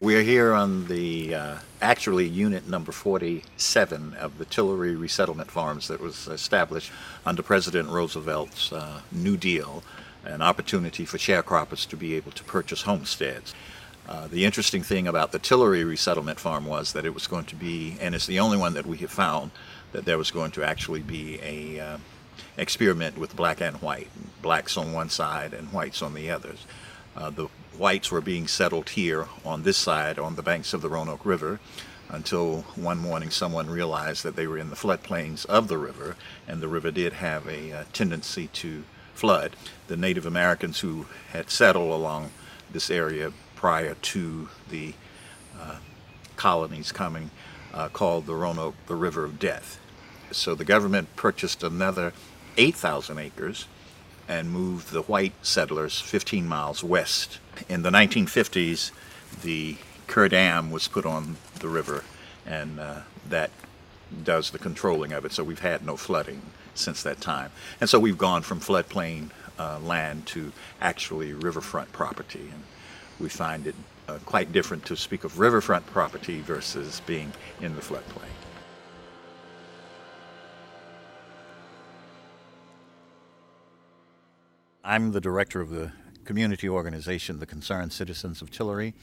We're here on the actually unit number 47 of the Tillery Resettlement Farms that was established under President Roosevelt's New Deal, an opportunity for sharecroppers to be able to purchase homesteads. The interesting thing about the Tillery Resettlement Farm was that it was going to be, and it's the only one that we have found, that there was going to actually be a experiment with black and white, blacks on one side and whites on the others. The whites were being settled here on this side on the banks of the Roanoke River until one morning someone realized that they were in the floodplains of the river, and the river did have a tendency to flood. The Native Americans who had settled along this area prior to the colonies coming called the Roanoke the River of Death. So the government purchased another 8,000 acres and moved the white settlers 15 miles west. In the 1950s, the Kerr Dam was put on the river, and that does the controlling of it, so we've had no flooding since that time. And so we've gone from floodplain land to actually riverfront property, and we find it quite different to speak of riverfront property versus being in the floodplain. I'm the director of the community organization, the Concerned Citizens of Tillery,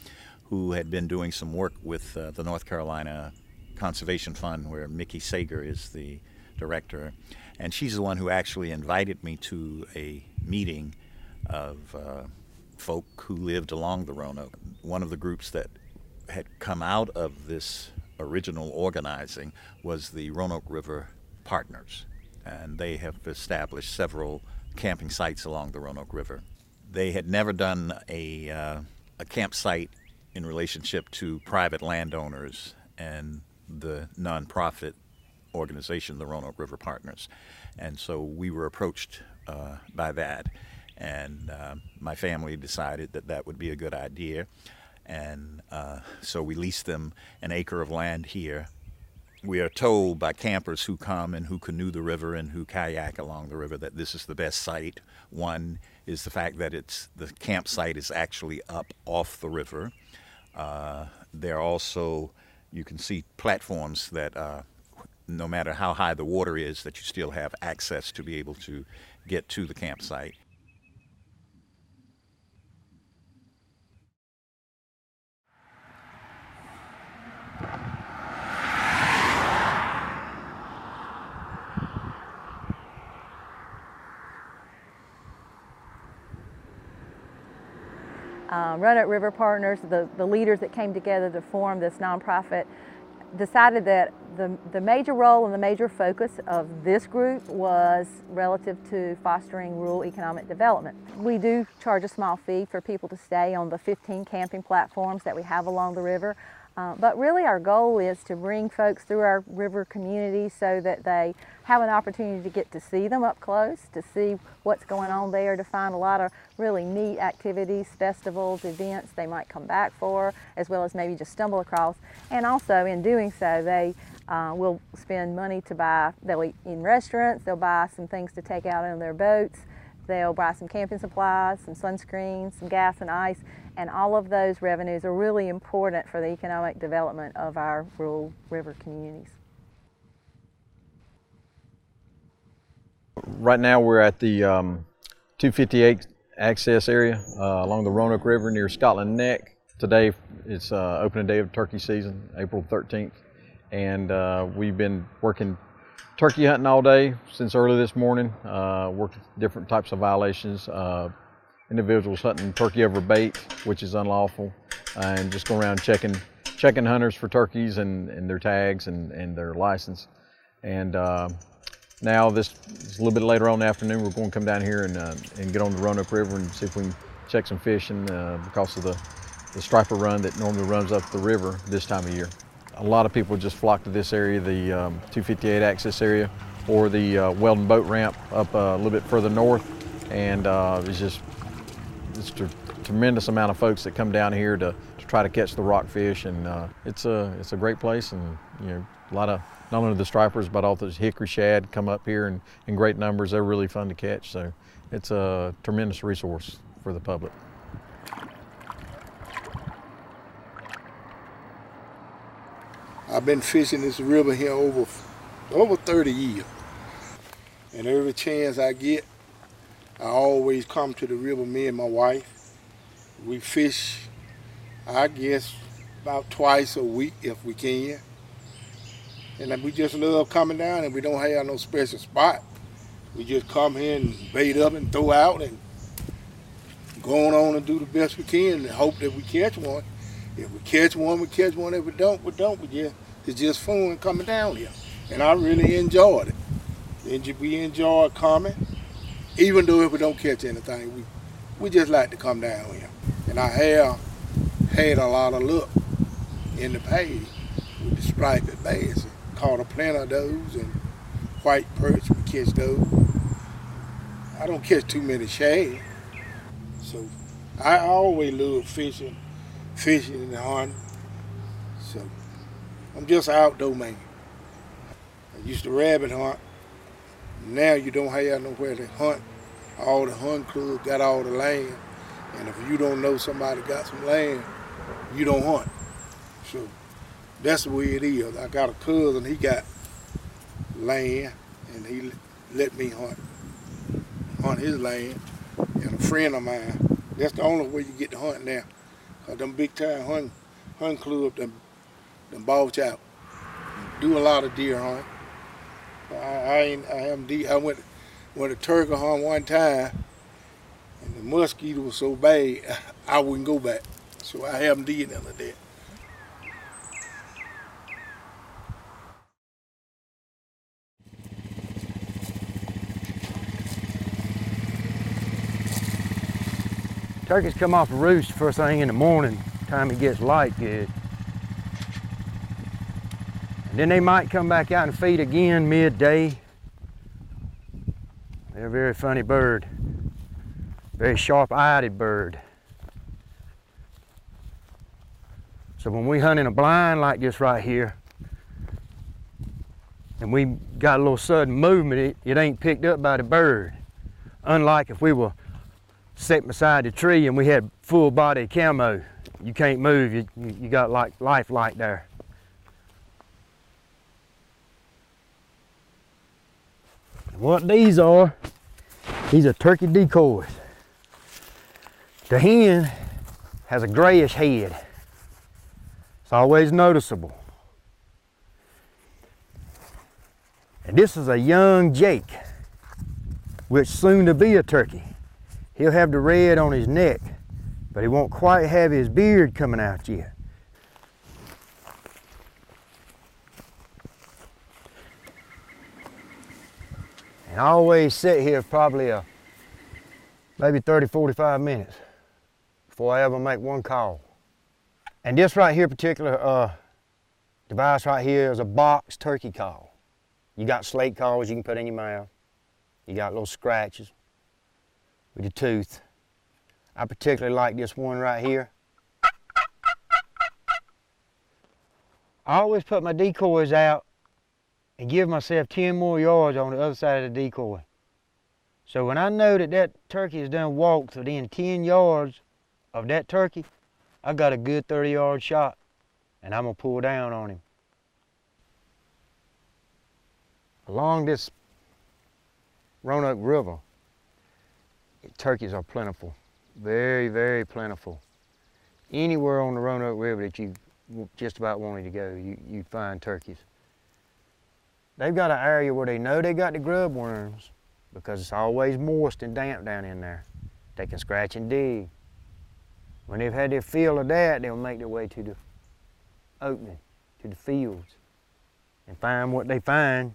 who had been doing some work with the North Carolina Conservation Fund, where Mickey Sager is the director. And she's the one who actually invited me to a meeting of folk who lived along the Roanoke. One of the groups that had come out of this original organizing was the Roanoke River Partners, and they have established several camping sites along the Roanoke River. They had never done a campsite in relationship to private landowners and the nonprofit organization, the Roanoke River Partners. And so we were approached by that, and my family decided that that would be a good idea. And so we leased them an acre of land here. We are told by campers who come and who canoe the river and who kayak along the river that this is the best site. One is the fact that the campsite is actually up off the river. There are also, you can see platforms that no matter how high the water is, that you still have access to be able to get to the campsite. Roanoke River Partners, the leaders that came together to form this nonprofit, decided that the major role and the major focus of this group was relative to fostering rural economic development. We do charge a small fee for people to stay on the 15 camping platforms that we have along the river. But really our goal is to bring folks through our river community so that they have an opportunity to get to see them up close, to see what's going on there, to find a lot of really neat activities, festivals, events they might come back for, as well as maybe just stumble across. And also in doing so, they will spend money to buy, they'll eat in restaurants, they'll buy some things to take out on their boats, they'll buy some camping supplies, some sunscreen, some gas and ice, and all of those revenues are really important for the economic development of our rural river communities. Right now we're at the 258 access area along the Roanoke River near Scotland Neck. Today it's opening day of turkey season, April 13th, and we've been working turkey hunting all day since early this morning, worked with different types of violations. Individuals hunting turkey over bait, which is unlawful, and just going around checking hunters for turkeys and their tags and their license. And now this is a little bit later on in the afternoon, we're going to come down here and get on the Roanoke River and see if we can check some fishing because of the striper run that normally runs up the river this time of year. A lot of people just flock to this area, the 258 access area, or the Weldon boat ramp up a little bit further north, and it's a tremendous amount of folks that come down here to try to catch the rockfish, and it's a great place, and a lot of not only the stripers but also hickory shad come up here in great numbers. They're really fun to catch, so it's a tremendous resource for the public. I've been fishing this river here over 30 years. And every chance I get, I always come to the river, me and my wife. We fish, I guess, about twice a week if we can. And we just love coming down, and we don't have no special spot. We just come here and bait up and throw out and go on and do the best we can and hope that we catch one. If we catch one, we catch one. If we don't, we don't. It's just fun coming down here. And I really enjoyed it. We enjoy coming. Even though if we don't catch anything, we just like to come down here. And I have had a lot of luck in the past with the striped bass. Caught a plenty of those, and white perch, we catch those. I don't catch too many shad. So I always love fishing and hunting. So I'm just an outdoor man. I used to rabbit hunt. Now you don't have nowhere to hunt. All the hunting clubs got all the land. And if you don't know somebody got some land, you don't hunt. So that's the way it is. I got a cousin, he got land, and he let me hunt his land. And a friend of mine, that's the only way you get to hunt now. Cause them big time hunting clubs, them bought you out. Do a lot of deer hunting. I went to turkey hunt one time, and the mosquito was so bad, I wouldn't go back. So I haven't did none of that. Turkeys come off the roost first thing in the morning, time it gets light good. And then they might come back out and feed again midday. They're a very funny bird, very sharp-eyed bird. So when we hunt in a blind like this right here, and we got a little sudden movement, it ain't picked up by the bird. Unlike if we were sitting beside the tree and we had full body camo. You can't move, you got like lifelike there. And what these are turkey decoys. The hen has a grayish head. It's always noticeable. And this is a young Jake, which soon to be a turkey. He'll have the red on his neck, but he won't quite have his beard coming out yet. And I always sit here probably maybe 30, 45 minutes before I ever make one call. And this right here particular device right here is a box turkey call. You got slate calls you can put in your mouth. You got little scratches with your tooth. I particularly like this one right here. I always put my decoys out and give myself 10 more yards on the other side of the decoy. So when I know that turkey is done walked within 10 yards of that turkey, I got a good 30-yard shot, and I'm gonna pull down on him. Along this Roanoke River, turkeys are plentiful, very, very plentiful. Anywhere on the Roanoke River that you just about wanted to go, you find turkeys. They've got an area where they know they got the grub worms because it's always moist and damp down in there. They can scratch and dig. When they've had their fill of that, they'll make their way to the opening, to the fields, and find what they find.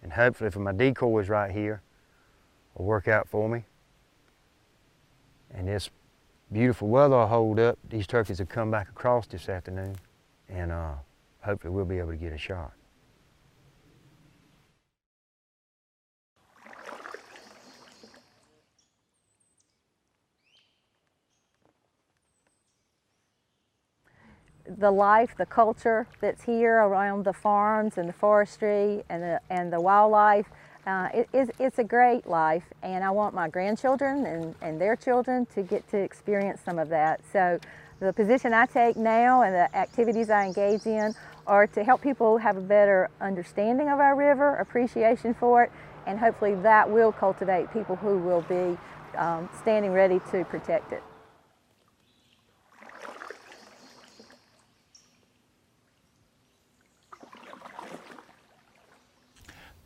And hopefully, for my decoys right here, will work out for me. And this beautiful weather will hold up. These turkeys will come back across this afternoon, and hopefully we'll be able to get a shot. The life, the culture that's here around the farms and the forestry and the wildlife, it's a great life, and I want my grandchildren and their children to get to experience some of that. So The position I take now and the activities I engage in are to help people have a better understanding of our river, appreciation for it, and hopefully that will cultivate people who will be standing ready to protect it.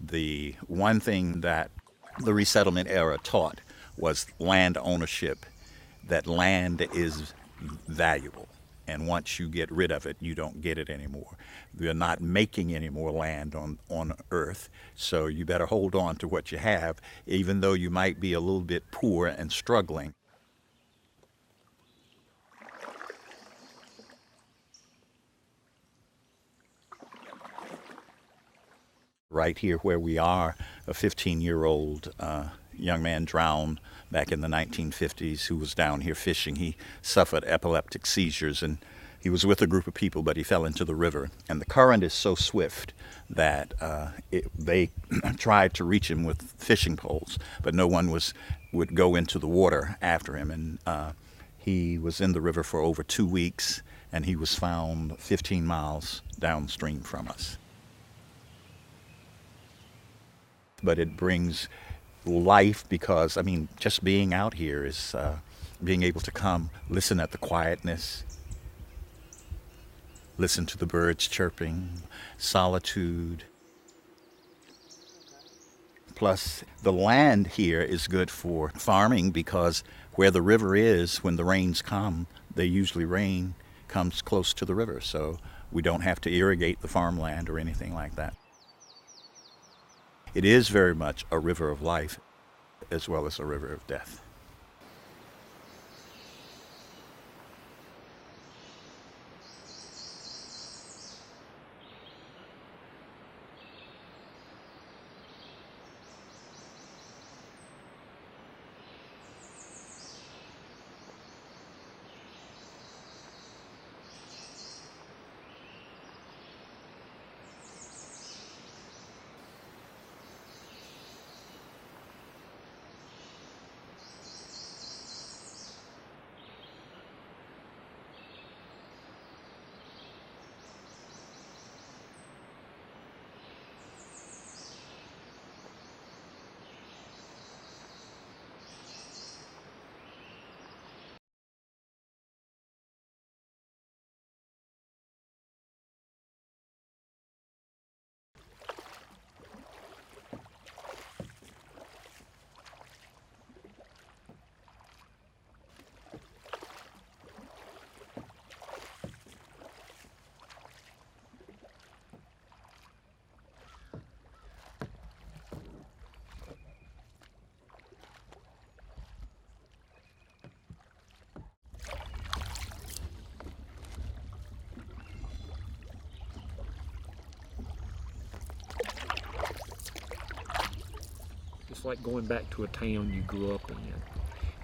The one thing that the resettlement era taught was land ownership, that land is valuable. And once you get rid of it, you don't get it anymore. We're not making any more land on Earth, so you better hold on to what you have, even though you might be a little bit poor and struggling. Right here where we are, a 15-year-old young man drowned back in the 1950s who was down here fishing. He suffered epileptic seizures, and he was with a group of people, but he fell into the river. And the current is so swift that they tried to reach him with fishing poles, but no one would go into the water after him. And he was in the river for over 2 weeks, and he was found 15 miles downstream from us. But it brings life because, I mean, just being out here is being able to come, listen at the quietness, listen to the birds chirping, solitude. Plus, the land here is good for farming because where the river is, when the rains come, rain comes close to the river, so we don't have to irrigate the farmland or anything like that. It is very much a river of life as well as a river of death. It's like going back to a town you grew up in.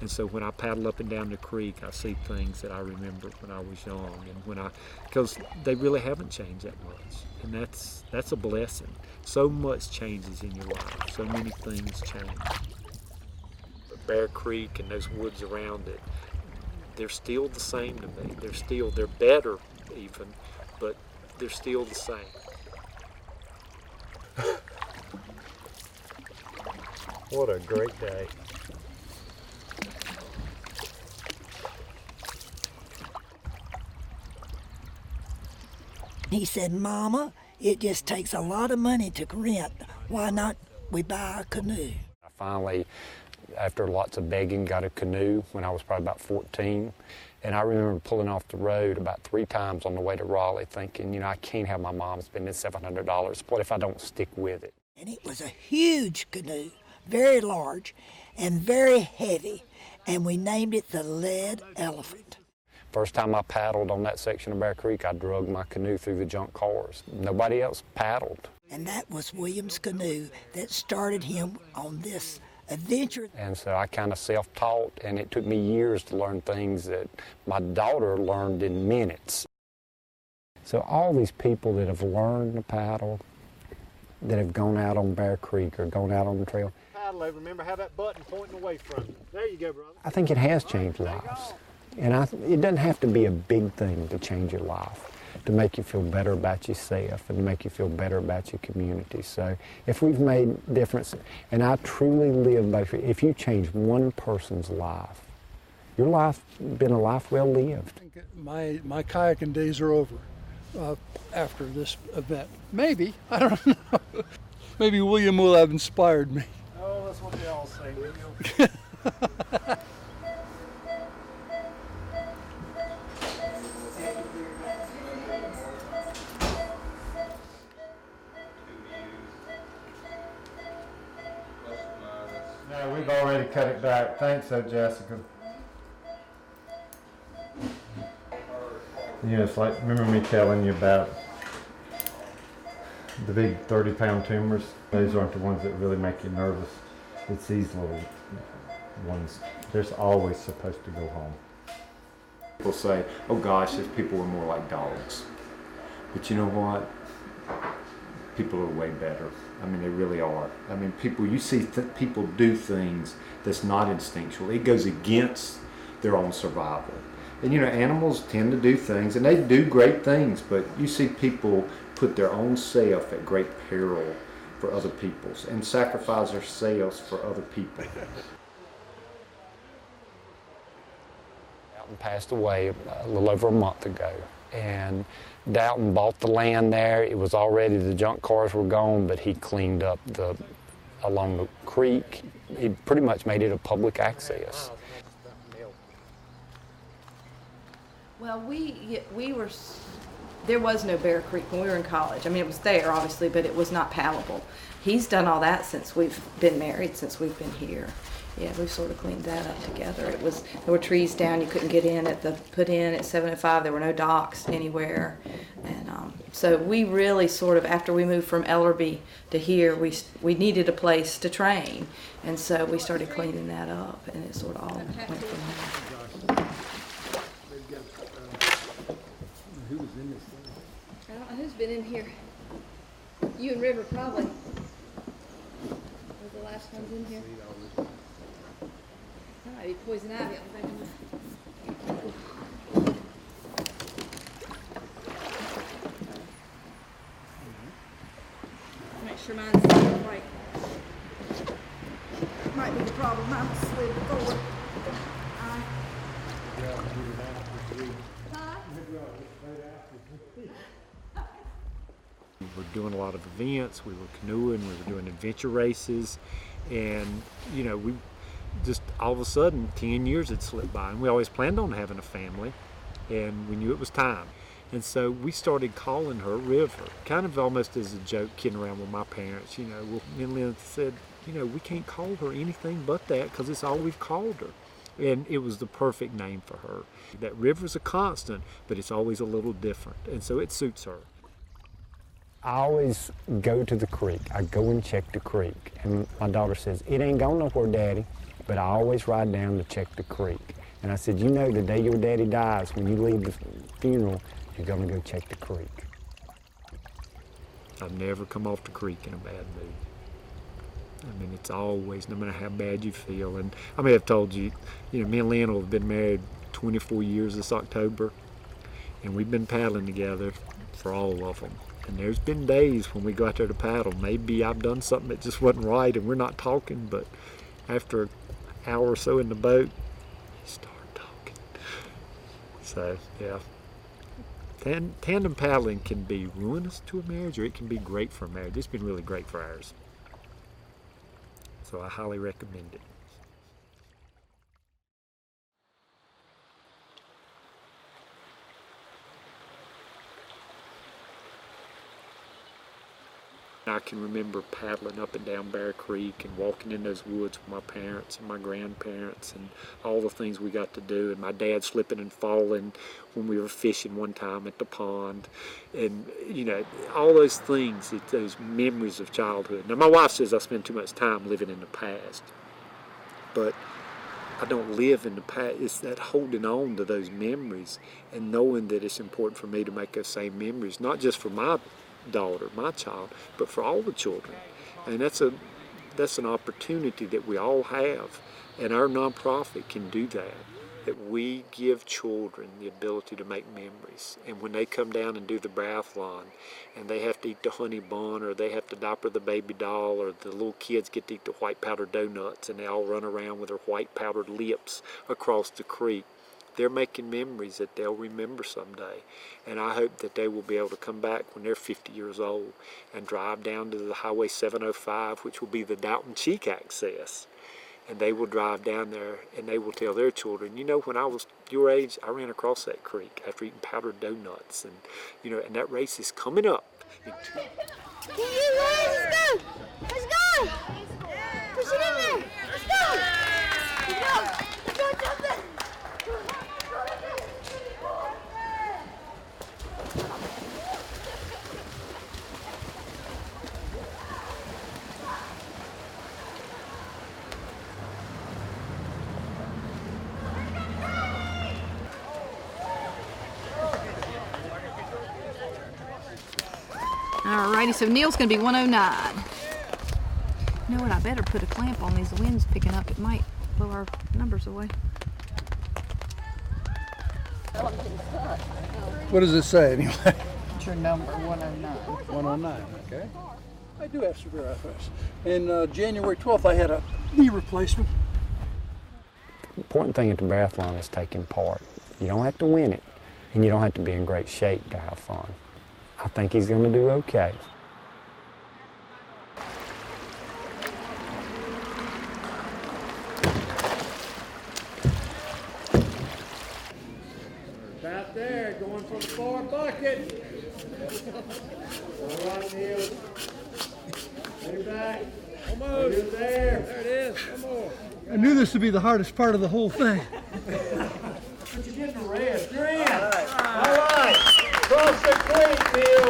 And so when I paddle up and down the creek, I see things that I remember when I was young, and because they really haven't changed that much, and that's a blessing. So much changes in your life. So many things change. But Bear Creek and those woods around it, they're still the same to me. They're better even, but they're still the same. What a great day. He said, "Mama, it just takes a lot of money to rent. Why not we buy a canoe?" I finally, after lots of begging, got a canoe when I was probably about 14. And I remember pulling off the road about 3 times on the way to Raleigh thinking, I can't have my mom spending $700. What if I don't stick with it? And it was a huge canoe, very large and very heavy, and we named it the Lead Elephant. First time I paddled on that section of Bear Creek, I drug my canoe through the junk cars. Nobody else paddled. And that was William's canoe that started him on this adventure. And so I kind of self-taught, and it took me years to learn things that my daughter learned in minutes. So all these people that have learned to paddle, that have gone out on Bear Creek or gone out on the trail. Paddle over, remember, have that button pointing away from you. There you go, brother. I think it has changed lives. And it doesn't have to be a big thing to change your life, to make you feel better about yourself and to make you feel better about your community. So if we've made a difference, and I truly live by, if you change one person's life, your life been a life well lived. I think my kayaking days are over after this event. Maybe, I don't know. Maybe William will have inspired me. Oh, that's what they all say, William. No, we've already cut it back. Thanks, though, Jessica. You know, it's like, remember me telling you about the big 30-pound tumors? Those aren't the ones that really make you nervous. It's these little ones. They're always supposed to go home. People say, oh gosh, if people were more like dogs. But you know what? People are way better. I mean, they really are. I mean, you see people do things that's not instinctual. It goes against their own survival. And you know, animals tend to do things, and they do great things, but you see people put their own self at great peril for other people's and sacrifice themselves for other people. Dalton passed away a little over a month ago, and Dalton bought the land there. It was already, the junk cars were gone, but he cleaned up along the creek. He pretty much made it a public access. Well, there was no Bear Creek when we were in college. I mean, it was there, obviously, but it was not palatable. He's done all that since we've been married, since we've been here. Yeah, we've sort of cleaned that up together. There were trees down, you couldn't get in put in at 705. There were no docks anywhere. And so we really sort of, after we moved from Ellerby to here, we needed a place to train. And so we started cleaning that up, and it sort of all went from there. I don't know who's been in here. You and River probably. Was the last ones in here? That might be poison ivy. I'm thinking. Make sure mine's right. Might be the problem. Mine slid forward. We were doing a lot of events, we were canoeing, we were doing adventure races, and you know, we just all of a sudden 10 years had slipped by, and we always planned on having a family, and we knew it was time. And so we started calling her River, kind of almost as a joke, kidding around with my parents. You know, well, me and Lynn said, you know, we can't call her anything but that because it's all we've called her. And it was the perfect name for her. That River's a constant, but it's always a little different, and so it suits her. I always go to the creek. I go and check the creek. And my daughter says, it ain't going nowhere, Daddy, but I always ride down to check the creek. And I said, you know, the day your daddy dies, when you leave the funeral, you're going to go check the creek. I've never come off the creek in a bad mood. I mean, it's always, no matter how bad you feel. And I may have told you, you know, me and Lynn have been married 24 years this October, and we've been paddling together for all of them. And there's been days when we go out there to paddle, maybe I've done something that just wasn't right and we're not talking, but after an hour or so in the boat, we start talking. So, yeah. Tandem paddling can be ruinous to a marriage, or it can be great for a marriage. It's been really great for ours. So I highly recommend it. I can remember paddling up and down Bear Creek and walking in those woods with my parents and my grandparents and all the things we got to do, and my dad slipping and falling when we were fishing one time at the pond, and you know, all those things, those memories of childhood. Now my wife says I spend too much time living in the past, but I don't live in the past. It's that holding on to those memories and knowing that it's important for me to make those same memories, not just for my daughter, my child, but for all the children. And that's an opportunity that we all have, and our nonprofit can do that. that we give children the ability to make memories. And when they come down and do the biathlon and they have to eat the honey bun, or they have to diaper the baby doll, or the little kids get to eat the white powdered donuts and they all run around with their white powdered lips across the creek, they're making memories that they'll remember someday. And I hope that they will be able to come back when they're 50 years old and drive down to the Highway 705, which will be the Dalton Cheek access. And they will drive down there and they will tell their children, you know, when I was your age, I ran across that creek after eating powdered donuts. And, you know, and that race is coming up. Let's go! Let's go! Push it in there! Let's go! Let's go! Let's go, Justin! Alrighty, so Neil's going to be 109. You know what, I better put a clamp on these winds picking up. It might blow our numbers away. What does it say anyway? It's your number, 109. 109, okay. I do have severe arthritis. And January 12th, I had a knee replacement. The important thing at the biathlon is taking part. You don't have to win it, and you don't have to be in great shape to have fun. I think he's going to do okay. About there, going for the far bucket. All right, Neil. Way back. Almost. You're there. There it is. Come on. I knew this would be the hardest part of the whole thing. But you're getting the rest. You're in. All right. Cross the creek, Neil.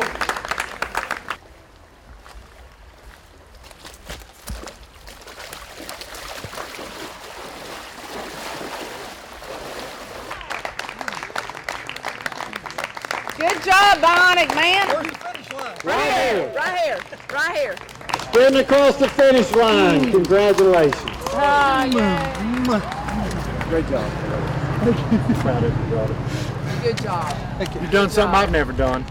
Good job, Bionic man. Where's the finish line? Right here, right here, right here. Sprinting across the finish line. Congratulations. Great job. Proud of you, brother. Good job. You've done something I've never done.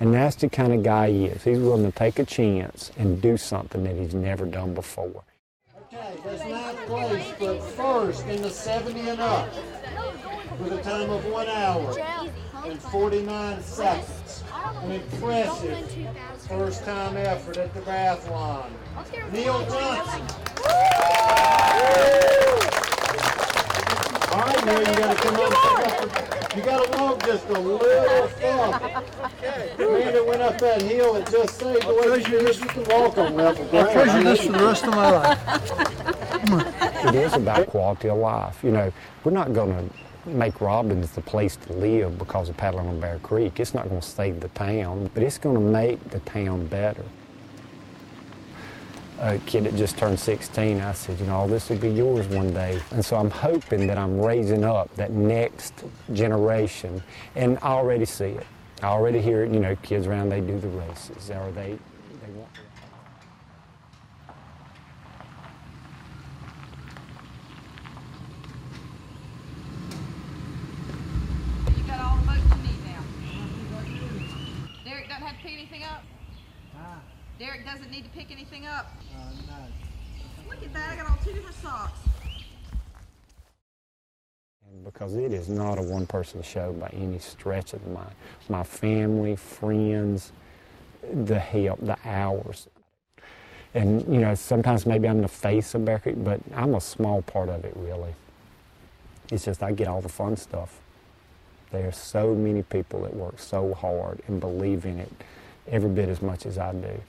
And that's the kind of guy he is. He's willing to take a chance and do something that he's never done before. Okay, that's ninth place, but first in the 70 and up with a time of 1 hour and 49 seconds. An impressive first time effort at the biathlon. Neil Johnson. All right, Neil, you gotta come on. You gotta walk just a little far. Man that went up that hill and just saved the way you can walk on level ground. I'll treasure this for the rest of my life. It is about quality of life. You know, we're not going to make Robbins the place to live because of paddling on Bear Creek. It's not going to save the town, but it's going to make the town better. A kid that just turned 16, I said, you know, all this will be yours one day. And so I'm hoping that I'm raising up that next generation, and I already see it. I already hear it, you know, kids around, they do the races, or they want to. You got all the boats you need now. Derek doesn't have to pick anything up? Derek doesn't need to pick anything up? No. Look at that, I got all two different socks. Because it is not a one-person show by any stretch of the mind. My family, friends, the help, the hours. And, you know, sometimes maybe I'm the face of Bear Creek, but I'm a small part of it, really. It's just I get all the fun stuff. There are so many people that work so hard and believe in it every bit as much as I do.